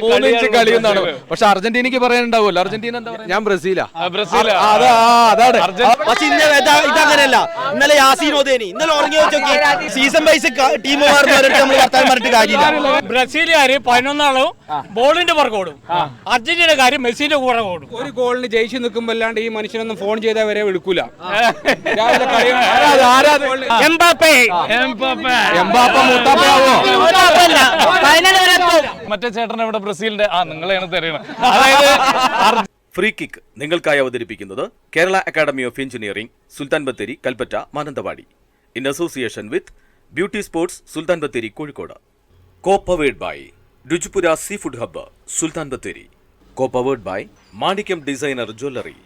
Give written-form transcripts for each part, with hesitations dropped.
3 inch കളിയെന്നാണ്. പക്ഷെ അർജന്റീനക്ക് പറയാനുണ്ടാവുമല്ലോ. Argentina എന്താ പറയുക? ഞാൻ ബ്രസീലാ. അതാണ്. പക്ഷെ ഇതങ്ങനെയല്ല. ഇന്നലെ യാസീൻ ഒതേനി ഇന്നലെ ഉറങ്ങി വെച്ചോക്കി സീസൺ വൈസ് ടീം മാറുന്നവരുടെ നമ്മൾ വർത്താൻ പറഞ്ഞിട്ട് കാര്യമില്ല. ബ്രസീലുകാര് 11 ബോളിന്റെ പുറകെ ഓടും, അർജന്റീനക്കാര് മെസ്സിന്റെ കൂടെ ഓടും. ഒരു ഗോളിന് ജയിച്ചു നിൽക്കുമ്പോ അല്ലാണ്ട് ഈ മനുഷ്യനൊന്നും ഫോൺ ചെയ്താൽ വരെ വിളിക്കൂല. മറ്റേ ചേട്ടൻ ഇവിടെ ബ്രസീലിന്റെ നിങ്ങളെയാണ് തരുന്നത്. ഫ്രീ കിക്ക് നിങ്ങൾക്കായി അവതരിപ്പിക്കുന്നത് Kerala academy of engineering, Sultan Bathery, Kalpetta, Mananthavady. In association with beauty sports, Sultan Bathery, Kozhikode. Co-powered by Ruchipura sea food hub, Sultan Bathery. Co-powered by Manikyam designer jewellery.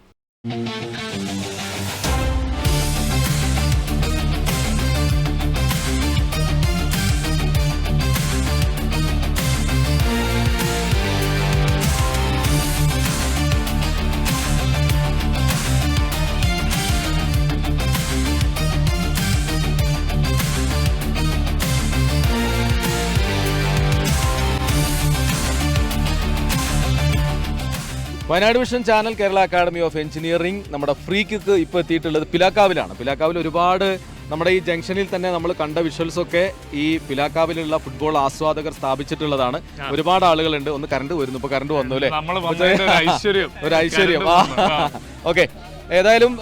Wayanad vision channel, Kerala academy of engineering. നമ്മുടെ ഫ്രീ കിക്ക് ഇപ്പോൾ എത്തിയിട്ടുള്ളത് പിലാക്കാവിലാണ്. പിലാക്കാവിൽ ഒരുപാട് നമ്മുടെ ഈ ജംഗ്ഷനിൽ തന്നെ നമ്മൾ കണ്ട വിഷ്വൽസൊക്കെ ഈ പിലാക്കാവിലുള്ള ഫുട്ബോൾ ആസ്വാദകർ സ്ഥാപിച്ചിട്ടുള്ളതാണ്. ഒരുപാട് ആളുകളുണ്ട്. ഒന്ന് കറണ്ട് വരുന്നു, ഇപ്പൊ കറണ്ട് വന്നു അല്ലേ? ഒരു ഐശ്വര്യം. ഓക്കെ, ഏതായാലും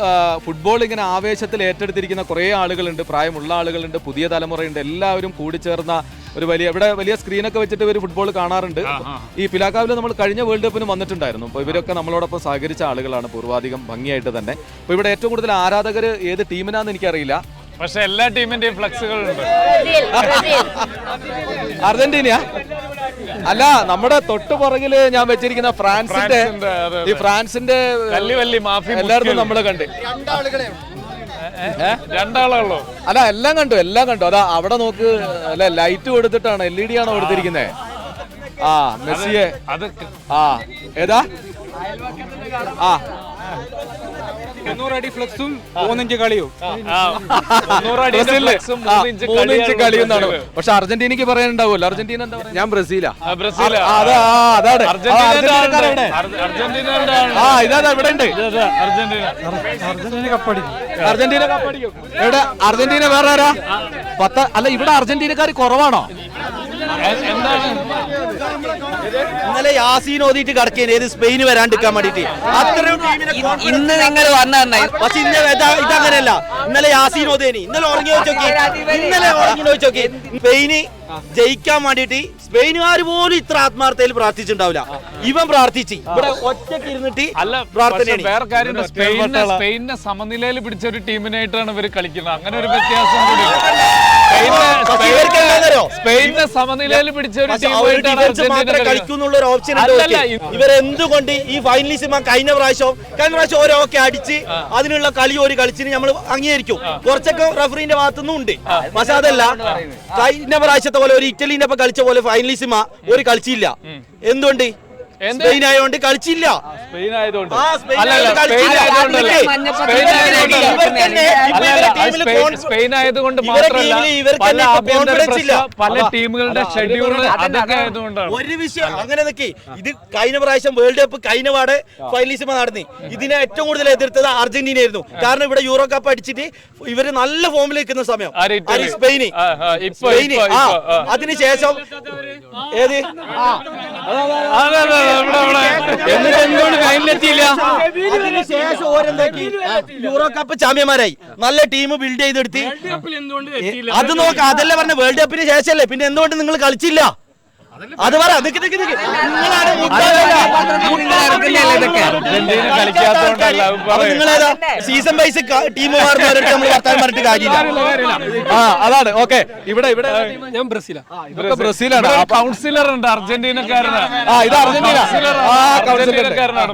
ഫുട്ബോൾ ഇങ്ങനെ ആവേശത്തിൽ ഏറ്റെടുത്തിരിക്കുന്ന കുറേ ആളുകളുണ്ട്. പ്രായമുള്ള ആളുകളുണ്ട്, പുതിയ തലമുറയുണ്ട്. എല്ലാവരും കൂടിച്ചേർന്ന ഒരു വലിയ സ്ക്രീനൊക്കെ വെച്ചിട്ട് ഇവർ ഫുട്ബോൾ കാണാറുണ്ട്. ഈ പിലാക്കാവിൽ നമ്മൾ കഴിഞ്ഞ വേൾഡ് കപ്പിന് വന്നിട്ടുണ്ടായിരുന്നു. അപ്പോൾ ഇവരൊക്കെ നമ്മളോടൊപ്പം സഹകരിച്ച ആളുകളാണ് പൂർവാധികം ഭംഗിയായിട്ട് തന്നെ. അപ്പോൾ ഇവിടെ ഏറ്റവും കൂടുതൽ ആരാധകർ ഏത് ടീമിനാന്ന് എനിക്കറിയില്ല, പക്ഷെ എല്ലാ ടീമിന്റെയും ഫ്ലക്സുകളുണ്ട്. അർജന്റീന അല്ല, നമ്മുടെ തൊട്ടു പുറകില് ഞാൻ വെച്ചിരിക്കുന്ന ഫ്രാൻസിന്റെ എല്ലായിടത്തും നമ്മള് കണ്ട്. രണ്ടാളുള്ളൂ. അല്ല, എല്ലാം കണ്ടു. അതാ അവിടെ നോക്ക്, അല്ല ലൈറ്റ് കൊടുത്തിട്ടാണ്, LED ആണോ കൊടുത്തിരിക്കുന്നത്? മെസ്സിയെ ഏതാ? 300 അടി ഫ്ലക്സും 3 ഇഞ്ച് കളിയും. 3 ഇഞ്ച് കളിയെന്നാണ്. പക്ഷെ അർജന്റീനക്ക് പറയാനുണ്ടാവുമല്ലോ. അർജന്റീന എന്താ പറയുക? ഞാൻ ബ്രസീലാ. അതാണ്. ഇതാ ഇവിടെ ഉണ്ട്. അർജന്റീന കപ്പടിക്കും. ഇവിടെ അർജന്റീന വേറെ ആരാ? അല്ല, ഇവിടെ അർജന്റീനക്കാർ കുറവാണോ? ഇന്നലെ യാസീൻ ഓതിയിട്ട് കിടക്കേന് ഏത് സ്പെയിന് വരാണ്ടിരിക്കാൻ വേണ്ടിട്ട് അത്രയും ഇന്ന് നിങ്ങൾ വന്ന. പക്ഷെ ഇതങ്ങനെയല്ല. ഇന്നലെ യാസീൻ ഓതേനി ഇന്നലെ ഉറങ്ങി വെച്ചോക്കി സ്പെയിന് ജയിക്കാൻ വേണ്ടിട്ട് സ്പെയിനുകാർ പോലും ഇത്ര ആത്മാർത്ഥയിൽ പ്രാർത്ഥിച്ചിട്ടുണ്ടാവില്ല. ഇവൻ പ്രാർത്ഥിച്ച് ഇവിടെ ഒറ്റക്ക് ഇരുന്നിട്ട് പ്രാർത്ഥനയാണ്. വേറെ കാര്യം, സ്പെയിനെ സമനിലയിൽ പിടിച്ച ഒരു ടീമിനായിട്ടാണ് ഇവർ കളിക്കുന്നത്. അങ്ങനെ ഒരു വ്യത്യാസം കൂടി. സ്പെയിനിനെ സമനിലയിൽ പിടിച്ച ഒരു ടീമായിട്ടാണ് കളിക്കുന്നുള്ള ഒരു ഓപ്ഷൻ. ഇവരെന്തുകൊണ്ട് ഈ ഫൈനലിസ്റ്റ് കഴിഞ്ഞ പ്രാവശ്യം ഓരോക്കെ അടിച്ച് അതിനുള്ള കളി ഒരു കളിച്ചിന് നമ്മൾ അംഗീകരിക്കും. കുറച്ചൊക്കെ റഫറിന്റെ ഭാഗത്തുനിന്നും ഉണ്ട്. പക്ഷെ അതല്ല, കഴിഞ്ഞ പ്രാവശ്യത്തെ പോലെ ഒരു ഇറ്റലിന്റെ ഒപ്പം കളിച്ച പോലെ ഫൈനലിസിമ ഒരു കളിച്ചില്ല. എന്തുകൊണ്ട്? സ്പെയിൻ ആയതുകൊണ്ട് കളിച്ചില്ല. സ്പെയിൻ ആയതുകൊണ്ട് മാത്രമല്ല, പല ടീമുകളുടെ ഷെഡ്യൂൾ അതൊക്കെ ആയതുകൊണ്ടാണ്. ഒരു വിഷയം അങ്ങനെ നിൽക്കി. ഇത് കഴിഞ്ഞ പ്രാവശ്യം വേൾഡ് കപ്പ് കഴിഞ്ഞ പാടെ ഫൈനലിസിമ നടന്നി. ഇതിനെ ഏറ്റവും കൂടുതൽ എതിർത്തത് അർജന്റീന ആയിരുന്നു. കാരണം ഇവിടെ യൂറോ കപ്പ് അടിച്ചിട്ട് ഇവര് നല്ല ഫോമിൽ നിൽക്കുന്ന സമയം സ്പെയിന്. അതിനുശേഷം ഏത് അതിനുശേഷം ഓരെന്താക്കി യൂറോ കപ്പ് ചാമ്പ്യന്മാരായി. നല്ല ടീം ബിൽഡ് ചെയ്തെടുത്ത്. അത് നോക്കാം. അതല്ലേ പറഞ്ഞ വേൾഡ് കപ്പിന് ശേഷമല്ലേ. പിന്നെ എന്തുകൊണ്ട് നിങ്ങൾ കളിച്ചില്ല? അത് പറ. നിങ്ങളേതാ സീസൺ വൈസ് ടീം മാറുന്നവരുടെ നമ്മൾ വർത്താൻ പറഞ്ഞിട്ട് കാര്യമില്ല. അതാണ്. ഓക്കെ, ഇവിടെ ഞാൻ ബ്രസീലാ. ബ്രസീലാണ്. കൗൺസിലർ ഉണ്ട് അർജന്റീനക്കാരനാണ്. ഇത് അർജന്റീനക്കാരനാണ്.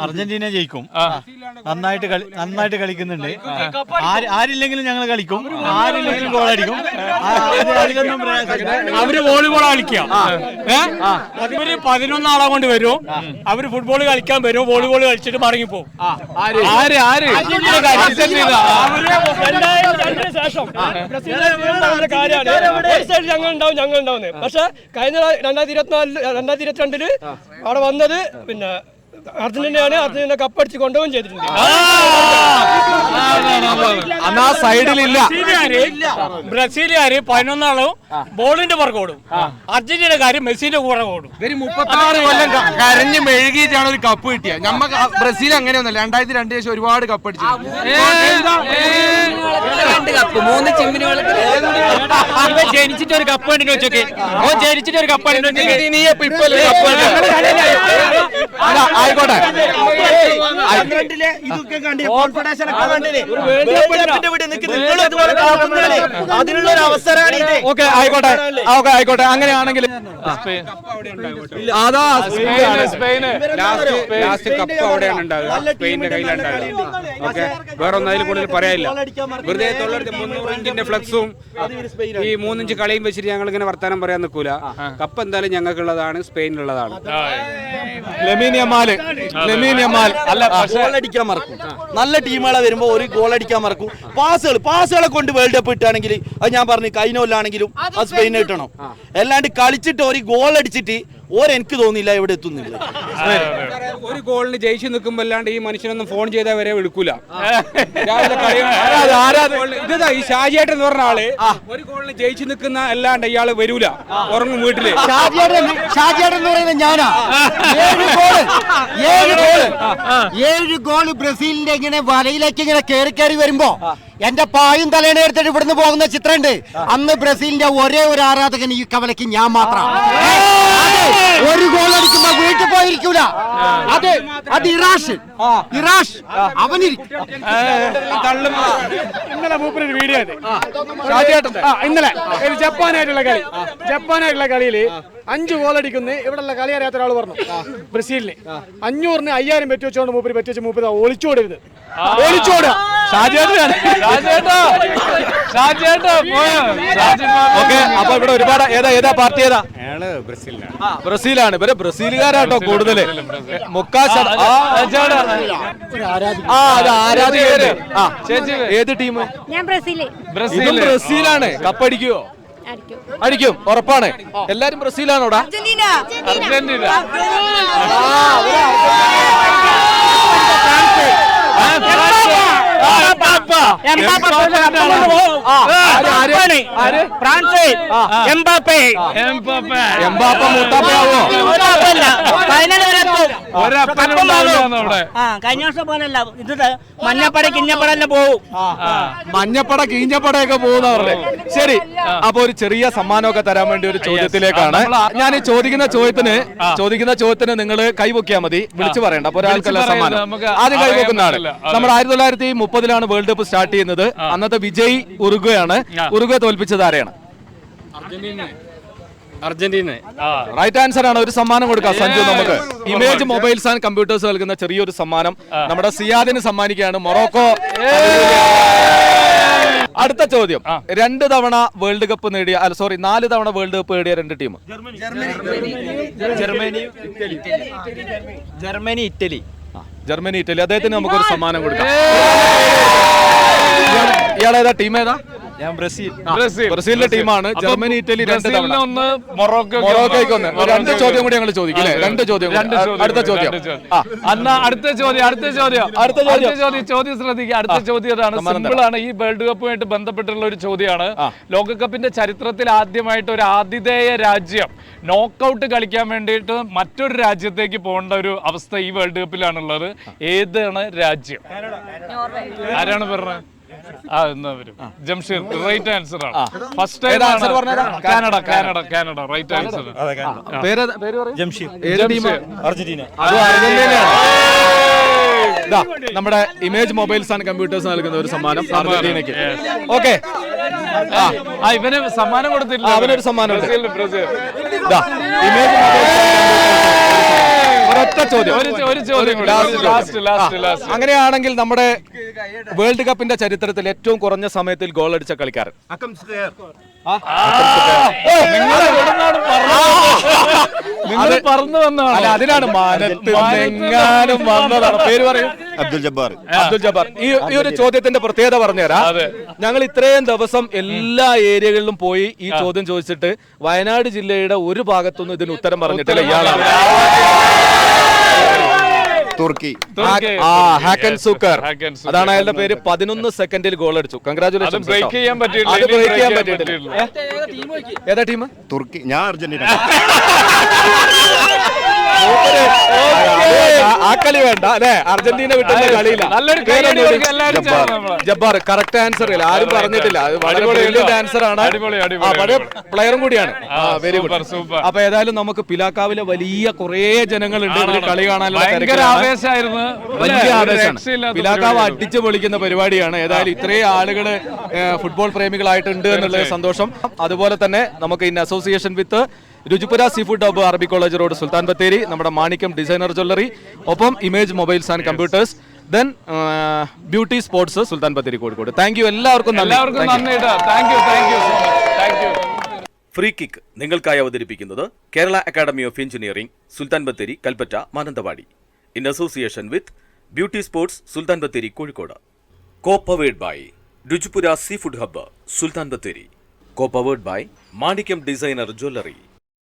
അർജന്റീന ജയിക്കും. നന്നായിട്ട് കളിക്കുന്നുണ്ട്. ആരില്ലെങ്കിലും ഞങ്ങൾ കളിക്കും, ആരില്ലെങ്കിലും ഗോൾ അടിക്കും. അവര് വോളിബോൾ കളിക്കാം. അവര് 11 ആളെ കൊണ്ട് വരും. അവര് ഫുട്ബോൾ കളിക്കാൻ വരും, വോളിബോൾ കളിച്ചിട്ട് മടങ്ങി പോകും. ശേഷം ഞങ്ങൾ ഉണ്ടാവുന്നത്. പക്ഷെ കഴിഞ്ഞ 2022 അവിടെ വന്നത് പിന്നെ അർജന്റീനയാണ്. അർജന്റീന കപ്പടിച്ച് കൊണ്ടുപോകും ചെയ്തിട്ടുണ്ട്. സൈഡിലില്ല ബ്രസീലുകാര് 11 ആളും ബോളിന്റെ പുറകെ ഓടും. അർജന്റീനക്കാര് മെസ്സിന്റെ പുറകെ ഓടും. 36 കൊല്ലം കരഞ്ഞ് മെഴുകിയിട്ടാണ് ഒരു കപ്പ് കിട്ടിയത്. നമ്മക്ക് ബ്രസീൽ അങ്ങനെയൊന്നുമല്ല. 2002 ശേഷം ഒരുപാട് കപ്പ് അടിച്ചു. 2 കപ്പ് 3 ചിമ്മിനുകൾ. ജനിച്ചിട്ട് ഒരു കപ്പ് കണ്ടിട്ട് വെച്ചോക്കെ. ജനിച്ചിട്ട് ഒരു കപ്പ് കണ്ടിട്ട് ആയിക്കോട്ടെ. അതിനുള്ള ഒരു അവസരമാണ് ഇത്. ഓക്കെ ആയിക്കോട്ടെ. അങ്ങനെയാണെങ്കിൽ അതാ ലാസ്റ്റ് കപ്പ് അവിടെയാണ് ഉണ്ടാവുക, സ്പെയിനിന്റെ കയ്യിലാണ് ഉണ്ടാവുക. ഓക്കെ, വേറെ ഒന്നും അതിൽ കൂടുതൽ പറയാനില്ല. വെറുതെ 300 ഇഞ്ചിന്റെ ഫ്ലക്സും ഈ 3 ഇഞ്ച് കളിയും വെച്ചിട്ട് ഞങ്ങൾ ഇങ്ങനെ വർത്താനം പറയാൻ നിൽക്കൂല. കപ്പ് എന്തായാലും ഞങ്ങൾക്കുള്ളതാണ്, സ്പെയിനിലുള്ളതാണ്. ലമീൻ യമാൽ അല്ല, ഗോൾ അടിക്കാൻ മറക്കും. നല്ല ടീമുകളെ വരുമ്പോ ഒരു ഗോൾ അടിക്കാൻ മറക്കും. പാസുകളെ കൊണ്ട് വേൾഡ് കപ്പ് കിട്ടുകയാണെങ്കിൽ അത് ഞാൻ പറഞ്ഞു കൈനോലാണെങ്കിലും അത് സ്പെയിന് കിട്ടണം. അല്ലാണ്ട് കളിച്ചിട്ട് ഒരു ഗോൾ അടിച്ചിട്ട് എനിക്ക് തോന്നില്ല എവിടെ എത്തുന്നില്ല. ഒരു ഗോളിന് ജയിച്ചു നിൽക്കുമ്പോ അല്ലാണ്ട് ഈ മനുഷ്യനൊന്നും ഫോൺ ചെയ്താൽ വരെ എടുക്കൂല. രാവിലെ ഇതാ ഈ ഷാജിയേട്ടൻ എന്ന് പറഞ്ഞ ആള് ഒരു ഗോളിന് ജയിച്ചു നിൽക്കുന്ന അല്ലാണ്ട് ഇയാള് വരൂല, ഉറങ്ങും വീട്ടില്. ഷാജിയേട്ടൻ എന്ന് പറയുന്നത് ഞാനാ. 7 ഗോള് ബ്രസീലിന്റെ ഇങ്ങനെ വലയിലേക്ക് ഇങ്ങനെ കയറി വരുമ്പോ എന്റെ പായും തലേണ എടുത്തിട്ട് ഇവിടുന്ന് പോകുന്ന ചിത്രമുണ്ട്. അന്ന് ബ്രസീലിന്റെ ഒരേ ഒരു ആരാധകൻ ഈ കവലയ്ക്ക് ഞാൻ മാത്രം. ഒരു ഗോൾ അടിക്കുമ്പോ വീട്ടിൽ പോയിരിക്കൂല. അത് ഇറാഷ് അവനിരിക്കും. ഇന്നലെ മൂപ്പര് വീഡിയോ ഇന്നലെ ഒരു ജപ്പാനായിട്ടുള്ള കളിയിൽ 5 ഗോൾ അടിക്കുന്ന ഇവിടെയുള്ള കളി അറിയാത്ത ഒരാൾ പറഞ്ഞു ബ്രസീലിന് 500-ന് 5000 പെറ്റി വെച്ചോണ്ട് മൂപ്പര് ഒളിച്ചോടരുത്. അപ്പൊ ഇവിടെ ഒരുപാട് ഏതാ പാർട്ടി ഏതാ? ബ്രസീലാണ്. ഇവര് ബ്രസീലുകാരാട്ടോ കൂടുതല്. ആരാധികര്. ഏത് ടീം? ഞാൻ ബ്രസീലാണ്. കപ്പടിക്കുവോ? അടിക്കും, ഉറപ്പാണ്. എല്ലാരും ബ്രസീലാണോടാ? അർജന്റീന. കഴിഞ്ഞ വർഷം പോലല്ല ഇത്. മഞ്ഞപ്പട കിഞ്ഞപ്പടന്നെ പോവും. മഞ്ഞപ്പട കീഞ്ഞപ്പടയൊക്കെ പോകുന്നവരുടെ. ശരി, അപ്പൊ ഒരു ചെറിയ സമ്മാനമൊക്കെ തരാൻ വേണ്ടി ഒരു ചോദ്യത്തിലേക്കാണ് ഞാൻ ഈ ചോദിക്കുന്ന ചോദ്യത്തിന് നിങ്ങൾ കൈവയ്ക്കാൻ മതി, വിളിച്ചു പറയണ്ട. അപ്പൊ ഒരാൾക്കല്ല സമ്മാനം. ആദ്യം കൈവയ്ക്കുന്നതാണ്. നമ്മൾ 1930 വേൾഡ് കപ്പ് സ്റ്റാർട്ട് ചെയ്യുന്നത്. അന്നത്തെ വിജയ് ഉറുഗ്വയാണ്. ഉറുഗ്വ തോൽപ്പിച്ചത് ആരെയാണ്? അർജന്റീന. റൈറ്റ് ആൻസർ ആണ്. ഒരു സമ്മാനം കൊടുക്കാം സഞ്ജു. നമുക്ക് ഇമേജ് മൊബൈൽസ് ആൻഡ് കമ്പ്യൂട്ടേഴ്സ് നൽകുന്ന ചെറിയൊരു സമ്മാനം നമ്മുടെ സിയാദിന് സമ്മാനിക്കുകയാണ്. മൊറോക്കോ. അടുത്ത ചോദ്യം. 2 തവണ വേൾഡ് കപ്പ് നേടിയ 4 തവണ വേൾഡ് കപ്പ് നേടിയ 2 ടീം. Germany Italy. അദ്ദേഹത്തിന് നമുക്കൊരു സമ്മാനം കൊടുക്കാം. ഇയാളേതാ ടീം? ഏതാ? ഞാൻ ബ്രസീലിന്റെ ടീമാണ്. ജർമ്മനി ഇറ്റലി 2 തവണ. മൊറോക്കോയ്ക്ക് 1. 2 ചോദ്യം കൂടി ഞങ്ങൾ ചോദിക്കും അല്ലേ? 2 ചോദ്യം. അടുത്ത ചോദ്യം ശ്രദ്ധിക്കുക. അടുത്ത ചോദ്യം ഇതാണ്. സിമ്പിൾ ആണ്. ഈ വേൾഡ് കപ്പുമായിട്ട് ബന്ധപ്പെട്ടുള്ള ഒരു ചോദ്യമാണ്. ലോകകപ്പിന്റെ ചരിത്രത്തിൽ ആദ്യമായിട്ട് ഒരു ആതിഥേയ രാജ്യം നോക്കൌട്ട് കളിക്കാൻ വേണ്ടിയിട്ട് മറ്റൊരു രാജ്യത്തേക്ക് പോകേണ്ട ഒരു അവസ്ഥ ഈ വേൾഡ് കപ്പിലാണുള്ളത്. ഏതാണ് രാജ്യം? ആരാണ് പറഞ്ഞത്? ജംഷീർ റൈറ്റ് ആൻസർ ആണ്. First time Canada right answer. Argentina. നമ്മുടെ ഇമേജ് മൊബൈൽസ് ആൻഡ് കമ്പ്യൂട്ടേഴ്സ് നൽകുന്ന ഒരു സമ്മാനം അർജന്റീനയ്ക്ക്. ഓക്കെ, ഇവന് സമ്മാനം കൊടുത്തില്ല. അവനൊരു സമ്മാനം. ബ്രസീൽ. ഇമേജ് ഒരൊറ്റ ചോദ്യം. ഒരു ചോദ്യം കൂടി. ലാസ്റ്റ്. അങ്ങനെയാണെങ്കിൽ നമ്മുടെ വേൾഡ് കപ്പിന്റെ ചരിത്രത്തിൽ ഏറ്റവും കുറഞ്ഞ സമയത്തിൽ ഗോൾ അടിച്ച കളിക്കാരൻ. നിങ്ങൾ പറഞ്ഞു വന്നതാണ്. അല്ല, അതിനാണ് മാനത്തെങ്ങാനും വന്നതാണ്. പേര് പറയും. അബ്ദുൽ ജബ്ബാർ. ഈ ഒരു ചോദ്യത്തിന്റെ പ്രത്യേകത പറഞ്ഞുതരാം. ഞങ്ങൾ ഇത്രയും ദിവസം എല്ലാ ഏരിയകളിലും പോയി ഈ ചോദ്യം ചോദിച്ചിട്ട് വയനാട് ജില്ലയുടെ ഒരു ഭാഗത്തൊന്നും ഇതിന് ഉത്തരം പറഞ്ഞിട്ടില്ല. ഇയാളാണ് തുർക്കി. ഹാക്കൻ സൂക്കർ, അതാണ് അയാളുടെ പേര്. 11 സെക്കൻഡിൽ ഗോൾ അടിച്ചു. കൺഗ്രാചുലേഷൻ. ബ്രേക്ക് ചെയ്യാൻ അത് ബ്രേക്ക് ചെയ്യാൻ പറ്റിയിട്ടില്ല. ഏതാ ടീം? തുർക്കി. ഞാൻ അർജന്റീന. ആ കളി വേണ്ട അല്ലെ, അർജന്റീന വിട്ടുള്ള കളിയില്ല. നല്ലൊരു ജബ്ബാർ. കറക്റ്റ് ആൻസർ ഇല്ല, ആരും പറഞ്ഞിട്ടില്ല. അത് വളരെ ബ്രില്യന്റ് ആൻസർ ആണ്. പഴയ പ്ലെയറും കൂടിയാണ്. Very good. അപ്പൊ ഏതായാലും നമുക്ക് പിലാക്കാവിലെ വലിയ കുറേ ജനങ്ങളുണ്ട് ഇവര് കളി കാണാനുള്ള വലിയ ആവേശമാണ്. പിലാക്കാവ് അടിച്ചു പൊളിക്കുന്ന പരിപാടിയാണ്. ഏതായാലും ഇത്രയും ആളുകൾ ഫുട്ബോൾ പ്രേമികളായിട്ടുണ്ട് എന്നുള്ളത് സന്തോഷം. അതുപോലെ തന്നെ നമുക്ക് in association with Ruchipura sea food hub, Arabi college road, Sultan Bathery, നമ്മുടെ മാണിക്യം ഡിസൈനർ ജ്വല്ലറി, ഒപ്പം image mobiles and computers, then beauty sports, Sultan Bathery, Kozhikode. Thank you എല്ലാവർക്കും. ഫ്രീ കിക്ക് നിങ്ങൾക്കായി അവതരിപ്പിക്കുന്നത് Kerala academy of engineering, Sultan Bathery, Kalpetta, Mananthavady. In association with beauty sports, Sultan Bathery, Kozhikode. Co-powered by Ruchipura sea food hub, Sultan Bathery. Co-powered by Manikyam designer jewellery.